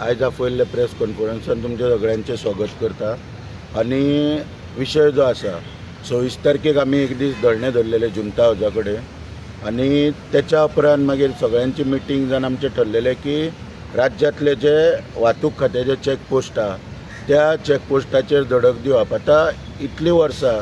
आयज आपयल्ले प्रेस कॉन्फरन्सान तुमच्या सगळ्यांचे स्वागत करता। आणि विशय जो आसा 26 तारखेक आमी एक दीस धरणे धरलेले जुंता हाऊसा कडेन आणि त्याच्या उपरांत मागीर सगळ्यांची मिटींग जावन आमचें ठरलेलें की राज्यातले जे वाहतूक खात्याचे चॅकपोस्ट आहा त्या चॅकपोस्टाचेर धडक दिवप। आता इतली वर्सां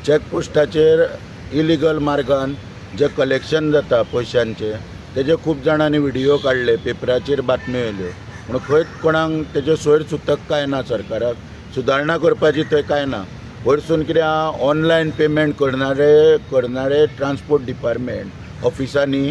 चॅकपोस्टाचेर इलिगल मार्गान जे कलेक्शन जाता पयशांचे तेजे खूब जाणांनी व्हिडिओ काडले, पेपराचेर बातम्यो येयल्यो, पूण खंयच कोणाक तेजे सोयर सुतक काय ना, सरकाराक सुदारणा करपाची थंय काय ना। वयरसून कितें ऑनलायन पेमेंट करणारे ट्रान्सपोर्ट डिपार्टमेंट ऑफिसांनी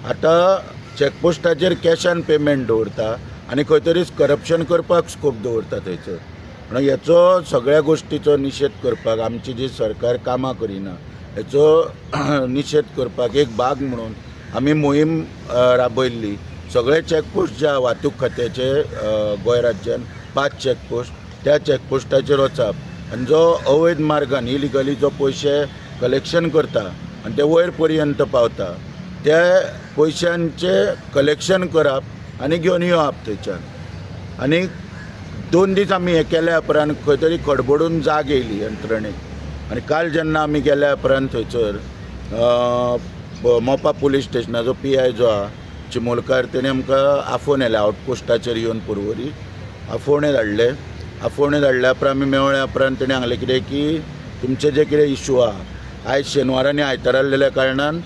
आतां चॅकपोस्टाचेर कॅशान पेमेंट दवरता आनी खंय तरी करप्शन करपाक स्कोप दवरता थंयसर। म्हणून हेचो सगळ्या गोश्टीचो निशेध करपाक आमची जी सरकार कामां करिना हेचो निशेध करपाक एक भाग म्हणून आमी मोहीम राबयल्ली। सगळे चॅकपोस्ट जे वाहतूक खात्याचे गोंय राज्यान 5 चॅकपोस्ट त्या चॅकपोस्टाचेर वचप आनी जो अवैध मार्गान इलिगली जो पयशे कलेक्शन करता आनी ते वयर पर्यंत पावता त्या पयशांचे कलेक्शन करप आनी घेवन येवप थंयच्यान। आनी 2 दीस आमी हें केल्या उपरांत खंय तरी खडबडून जाग येयली यंत्रणेक। आनी काल जेन्ना आमी गेल्या उपरांत थंयसर मोपा पुलीस स्टेशनाचो PI जो आहा चिमोलकार तेणे आमकां आफोवन येयले, आउटपोस्टाचेर येवन पुरवरी आफोवणे धाडले उपरांत आमी मेवळ्या उपरांत तेणें सांगलें कितें की तुमचे जे कितें इशू आहा आयज शेनवार आनी आयतार आसलेल्या कारणान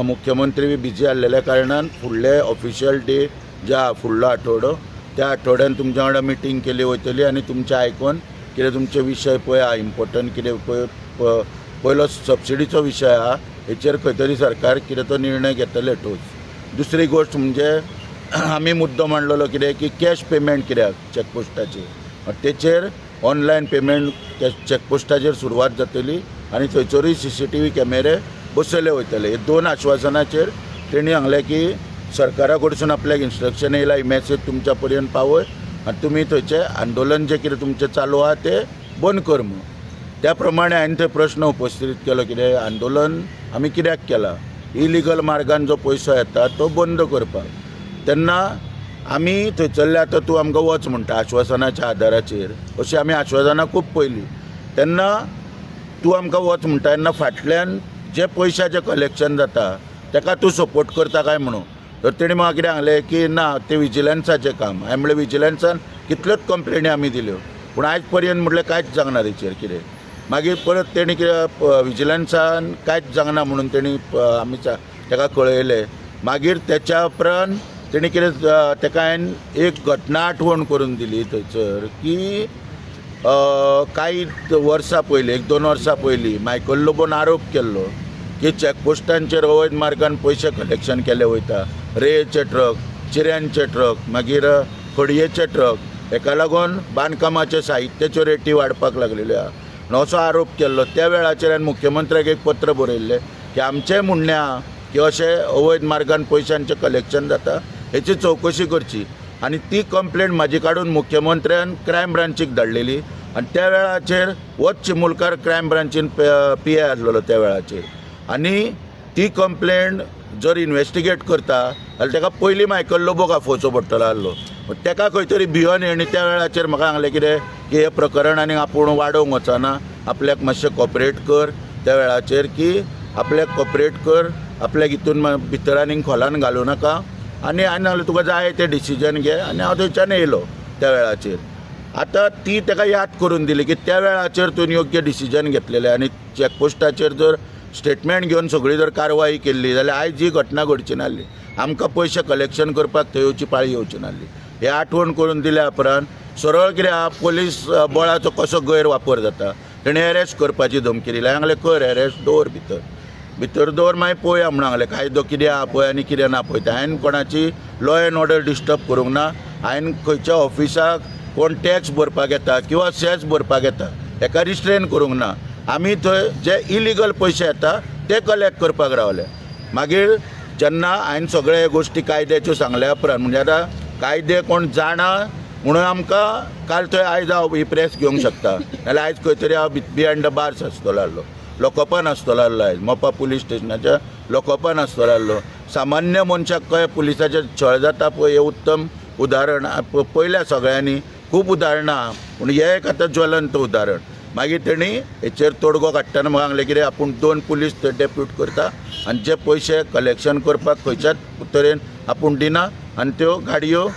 मुख्यमंत्री बी बिजी आसलेल्या कारणान फुडले ऑफिशियल डे जे आहा फुडलो आठवडो त्या आठवड्यान तुमच्या वांगडा मिटींग केली वयतली आनी तुमचें आयकून कितें तुमचे विशय पळय आहा इम्पॉर्टंट कितें पळय पयलो सबसिडीचो विशय आहा हेचेर खंय तरी सरकार कितें तो निर्णय घेतले ठोस। दुसरी गोश्ट म्हणजे आमी मुद्दो मांडलेलो कितें की कॅश पेमेंट कित्याक चॅकपोस्टाचेर तेचेर ऑनलायन पेमेंट चॅकपोस्टाचेर सुरवात जातली आनी थंयसरूय CCTV कॅमेरे बसयले वयतले। हे 2 आश्वासनाचेर तेणी सांगलें की सरकारा कडसून आपल्याक इन्स्ट्रक्शन येयला, ही मॅसेज तुमच्या पर्यंत पावय आनी तुमी थंयचें आंदोलन जें कितें तुमचें चालू आहा तें बंद कर म्हणून। त्या प्रमाणे हांवें थंय प्रश्न उपस्थित केलो कितें आंदोलन आमी कित्याक केलां, इलिगल मार्गान जो पयसो येता तो बंद करपाक। तेन्ना आमी थंयसरले आतां तूं आमकां वच म्हणटा आश्वासनाच्या आदाराचेर, अशीं आमी आश्वासनां खूब पयलीं, तेन्ना तूं आमकां वच म्हणटा तेन्ना फाटल्यान जे पयशाचें कलेक्शन जाता ताका तूं सपोर्ट करता काय म्हणून। तर तेणी म्हाका कितें सांगलें की ना तें विजिलन्साचें काम। हांवें म्हणलें विजिलन्सान कितल्योच कंप्लेनी आमी दिल्यो पूण आयज पर्यंत म्हटलें कांयच जावना तेचेर कितें। मागीर परत तेणी विजिलन्सान कांयच जावना म्हणून तेणी आमी ताका कळयलें। मागीर तेच्या उपरांत तेणी कितें ताका हांवें एक घटना आठवण करून दिली थंयसर की कांय वर्सां पयलीं 1-2 वर्सां पयलीं मायकल लोबोन आरोप केल्लो की चॅकपोस्टांचेर अवैध मार्गान पयशे कलेक्शन केले वयता, रेचे ट्रक, चिऱ्यांचे ट्रक, मागीर खडयेचे ट्रक, हेका लागून बांदकामाचे साहित्याच्यो रेटी वाडपाक लागलेल्यो आहा असो आरोप केल्लो। त्या वेळाचेर हांवें मुख्यमंत्र्याक एक पत्र बरयल्लें की आमचें म्हणणें आहा की अशें अवैध मार्गान पयशांचें कलेक्शन जाता हेची चवकशी करची। आनी ती कंप्लेंट म्हाजी काडून मुख्यमंत्र्यान क्रायम ब्रांचीक धाडलेली आनी त्या वेळाचेर होच चिमुलकार क्रायम ब्रांचीन PI आसलेलो त्या वेळाचेर। आनी ती कंप्लेंट जर इन्वेस्टिगेट करता जाल्यार ताका पयलीं मायकल लोबोक आफोवचो पडटलो आसलो, ताका खंय तरी भिवन हेणी त्या वेळाचेर म्हाका सांगलें कितें की हे प्रकरण आनीक आपूण वाडोवंक वचना, आपल्याक मातशें कॉपरेट कर त्या वेळाचेर की आपल्याक कॉपरेट कर, आपल्याक हितून भितर आनीक खोलान घालूं नाका आनी हांवें सांगलें तुका जाय तें डिसिजन घे आनी हांव थंयच्यान येयलो त्या वेळाचेर। आतां ती ताका याद करून दिली की त्या वेळाचेर तुवें योग्य डिसिजन घेतलेलें आनी चॅकपोस्टाचेर जर स्टेटमेंट घेवन सगळी जर कारवाई केल्ली जाल्यार आयज ही घटना घडची नासली, आमकां पयशे कलेक्शन करपाक थंय येवची पाळी येवची नासली। हे आठवण करून दिल्या उपरांत सरळ कितें आहा पुलीस बळाचो कसो गैरवापर जाता तेणें अरेस्ट करपाची धमकी दिली। हांवें सांगलें कर अरेस्ट दवर भितर दवर मागीर पळोवया म्हणून सांगलें कायदो कितें आहा पळय आनी कितें ना पळय। हांवें कोणाची लॉ एंड ऑर्डर डिस्टर्ब करूंक ना, हांवें खंयच्या ऑफिसाक कोण टॅक्स भरपाक येता किंवा सेस भरपाक येता हेका रिस्ट्रेन करूंक ना। आमी थंय जे इलिगल पयशे येता ते कलेक्ट करपाक रावले। मागीर जेन्ना हांवें सगळे गोश्टी कायद्याच्यो सांगल्या उपरांत म्हणजे आतां कायदे कोण जाणा म्हणून आमकां काल थंय आयज हांव ही प्रेस घेवंक शकता नाल्यार आयज खंय तरी हांव बिहायंड द बार्स आसतलो आसलो, लोकोपान आसतलो आसलो, आयज मोपा पुलीस स्टेशनाच्या लोकोपान आसतलो आसलो। सामान्य मनशाक कळ्ळें पुलिसाचें छळ जाता पळय हे उत्तम उदाहरण पयल्या सगळ्यांनी खूब उदाहरणां पूण हें एक आतां ज्वलंत उदाहरण. मागीर तेणी हेचेर तोडगो काडटना म्हाका सांगलें कितें आपूण 2 पुलीस थंय डेप्यूट करता आनी जे पयशे कलेक्शन करपाक खंयच्याच तरेन आपूण दिना आनी त्यो गाडयो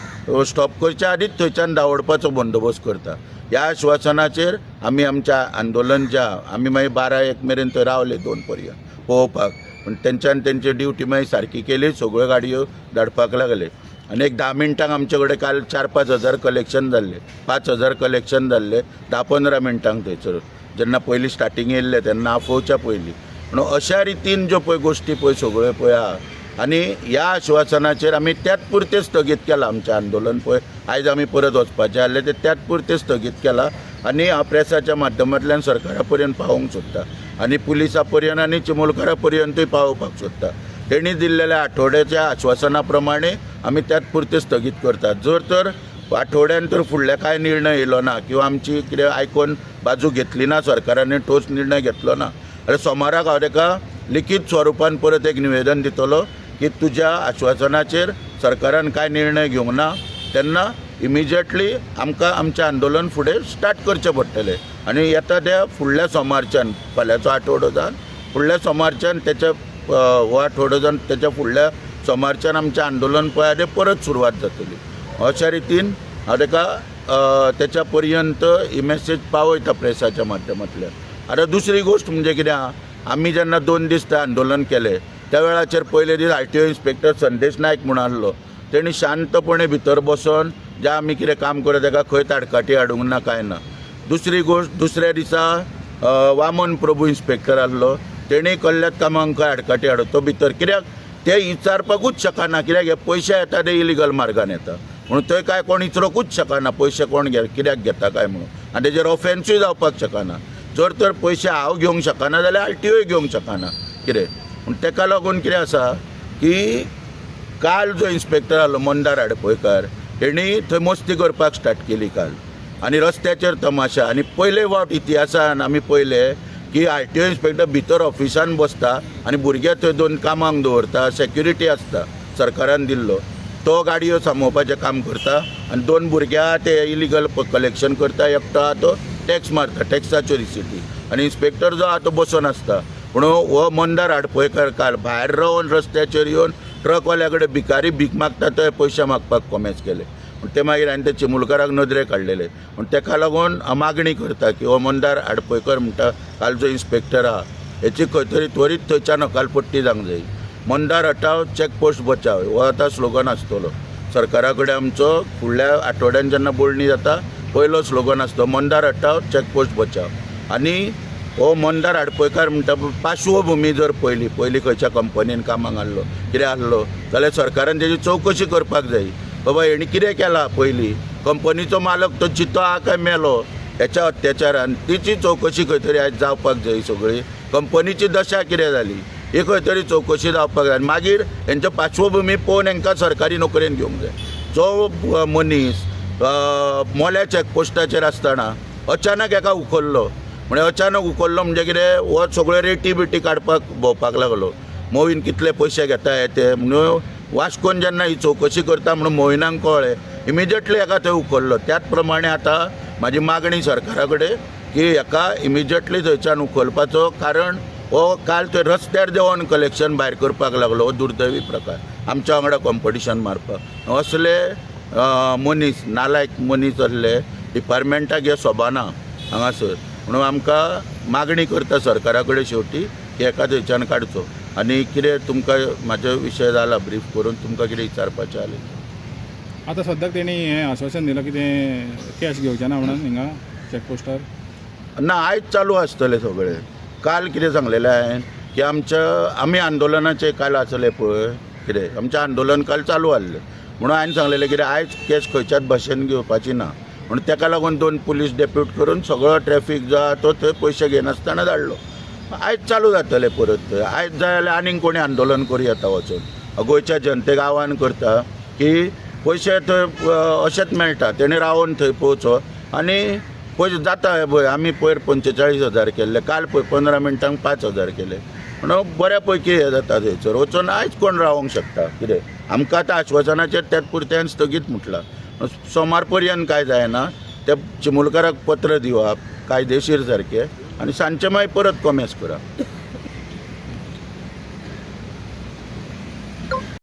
स्टॉप करच्या आदींच थंयच्यान धांवडपाचो बंदोबस्त करता. ह्या आश्वासनाचेर आमी आमच्या आंदोलन आमी मागीर 12-1 मेरेन थंय रावले 2 पर्यंत पळोवपाक. पूण तेंच्यांनी तेंची ड्युटी मागीर सारकी केली, सगळ्यो गाडयो धाडपाक लागले आनी एक 10 मिनटांक आमचे कडेन काल 4-5 हजार कलेक्शन जाल्ले, 5 हजार कलेक्शन जाल्ले 10-15 मिनटांक थंयसर, जेन्ना पयलीं स्टार्टींग येयल्ले तेन्ना आफोवच्या पयलीं. म्हणून अशा रितीन ज्यो पळय गोश्टी पळय सगळ्यो पळय आहा आनी ह्या आश्वासनाचेर आमी त्याच पुरते स्थगीत केलां आमचें आंदोलन पळय. आयज आमी परत वचपाचें आसलें तें त्याच पुरते स्थगीत केलां आनी हांव प्रेसाच्या माध्यमांतल्यान सरकारा पर्यंत पावोवंक सोदतां आनी पुलिसा पर्यंत आनी चिमुलकारा पर्यंतूय पावोवपाक सोदतां. तेणी दिल्लेल्या आठवड्याच्या आश्वासना प्रमाणे आमी त्याच पुरते स्थगीत करतात. जर तर आठवड्यान तर फुडले कांय निर्णय येयलो ना किंवा आमची कितें आयकोन बाजू घेतली ना सरकारान ठोस निर्णय घेतलो ना जाल्यार सोमाराक हांव ताका लिखीत स्वरुपान परत एक निवेदन दितलो की तुज्या आश्वासनाचेर सरकारान कांय निर्णय घेवंक ना तेन्ना इमिजिएटली आमकां आमचें आंदोलन फुडें स्टार्ट करचें पडटलें. आनी येता त्या फुडल्या सोमारच्यान, फाल्यांचो आठवडो जावन फुडल्या सोमारच्यान तेच्या हो आठवडो जावन तेच्या फुडल्या सोमारच्यान आमचें आंदोलन पळय तें परत सुरवात जातली. अशा रितीन हांव ताका तेच्या पर्यंत ही मेसेज पावयता प्रेसाच्या माध्यमांतल्यान. आतां दुसरी गोश्ट म्हणजे कितें आहा, आमी जेन्ना 2 दीस थंय आंदोलन केलें त्या वेळाचेर पयले दीस RTO इन्स्पेक्टर संदेश नायक म्हणून आसलो. तेणी शांतपणे भितर बसून जें आमी कितें काम करता ताका खंय ताडकाटी हाडूंक ना कांय ना. दुसरी गोश्ट, दुसऱ्या दिसा वामन प्रभू इन्स्पेक्टर आसलो, तेणी कहल्यात कामांक खंय आडकाटी हाडूं तो भितर. कित्याक ते विचारपाकूच शकना, कित्याक हे पयशे येता ते इलिगल मार्गान येता म्हणून थंय काय कोण विचारूंकूच शकना पयशे कोण कित्याक घेता काय म्हणून, आनी तेजेर ऑफेन्सूय जावपाक शकना. जर तर पयशे हांव घेवंक शकना जाल्यार RTOय घेवंक शकना कितें. पूण तेका लागून कितें आसा की काल जो इन्स्पेक्टर आसलो मंदार आडपयकार तेणी थंय मस्ती करपाक स्टार्ट केली काल आनी रस्त्याचेर तमाशा. आनी पयले फावट इतिहासान आमी पयले की RTO इन्स्पेक्टर भितर ऑफिसान बसता आनी भुरगे थंय 2 कामांक दवरता, सेक्युरिटी आसता सरकारान दिल्लो, तो गाडयो सांबाळपाचें काम करता आनी 2 भुरग्यां ते इलिगल कलेक्शन करता, एकटो आहा तो टॅक्स मारता, टॅक्साच्यो रिसिटी, आनी इन्स्पेक्टर जो आहा तो बसून आसता. म्हणून हो मंदार आडपयकार काल भायर रावन रस्त्याचेर येवन ट्रकवाल्या कडेन भिकारी भीक मागता थंय पयशे मागपाक कॉमेंट्स केले. ते मागीर हांवें ते चिमुलकाराक नदरे काडलेले. पूण तेका लागून हांव मागणी करता की हो मंदार आडपयकर म्हणटा काल जो इन्स्पेक्टर आहा हेची खंय तरी त्वरीत थंयच्यान हकालपट्टी जावंक जाय. मंदार हटाव चॅकपोस्ट बचाव हो आतां स्लोगन आसतलो सरकारा कडेन. आमचो फुडल्या आठवड्यान जेन्ना बोडणी जाता पयलो स्लोगन आसतो मंदार हटाव चॅकपोस्ट बचाव. आनी हो मंदार आडपयकार म्हणटा पार्श्वभुमी जर पयली खंयच्या कंपनीन कामाक आसलो कितें आसलो जाल्यार सरकारान तेजी चवकशी करपाक जाय. बाबा हेणी कितें केलां, पयलीं कंपनीचो मालक तो चितो आहा काय मेलो हेच्या अत्याचारान तिची चवकशी खंय तरी आयज जावपाक जाय. सगळी कंपनीची दशा कितें जाली ही खंय तरी चवकशी जावपाक जाय. मागीर हेंच्यो पार्श्वभुमी पळोवन हांकां सरकारी नोकरेन घेवंक जाय. जो मनीस मोल्या चॅकपोस्टाचेर आसतना अचानक हेका उखल्लो म्हणजे कितें हो सगळ्यो रेटी बिटी काडपाक भोंवपाक लागलो. मोवीन कितले पयशे घेता ते म्हणून वास्कोन जेन्ना ही चवकशी करता म्हणून मोविनांक कळ्ळें, इमिजिएटली हेका थंय उखल्लो. त्याच प्रमाणे आतां म्हाजी मागणी सरकारा कडेन की हेका इमिजिएटली थंयच्यान उखलपाचो. कारण हो काल थंय रस्त्यार देंवन कलेक्शन भायर करपाक लागलो. हो दुर्दैवी प्रकार, आमच्या वांगडा कॉम्पिटिशन मारपाक. असले मनीस नालायक मनीस असले डिपार्टमेंटाक हे सोबाना हांगासर. म्हणून आमकां मागणी करता सरकारा कडेन शेवटी की हेका थंयच्यान काडचो. आनी कितें तुमकां म्हाजो विशय जाला ब्रीफ करून तुमकां कितें विचारपाचें जालें. आतां सद्याक तेणी हें आश्वासन दिलां की तें कॅश घेवचें ना म्हणून हिंगा चॅकपोस्टार ना. आयज चालू आसतलें सगळें. काल कितें सांगलेलें हांवें की आमी आंदोलनाचें काल आसलें पळय कितें आमचें आंदोलन काल चालू आसलें म्हणून हांवें सांगलेलें कितें आयज कॅश खंयच्याच भाशेन घेवपाची ना म्हणून तेका लागून 2 पुलीस डेप्यूट करून सगळो ट्रॅफीक जो आहा तो थंय पयशे घेनासतना धाडलो. आयज चालू जातलें परत. आयज जाय जाल्यार आनीक कोणी आंदोलन करूं येता वचून. गोंयच्या जनतेक आव्हान करता की पयशे थंय अशेंच मेळटा, तेणी रावन थंय पोवचो आनी पयशे जाता. पळय आमी पयर 45,000 केल्ले, काल पळय 15 मिनटांक 5,000 केले. म्हणून बऱ्या पैकी हे जाता थंयसर वचून आयज कोण रावंक शकता कितें आमकां आतां आश्वासनाचेर त्याच पुरत्यान स्थगीत म्हटलां सोमार पर्यंत काय जायना त्या चिमुलकाराक पत्र दिवप कायदेशीर सारकें आनी सांजचे मागीर परत कॉमेस करप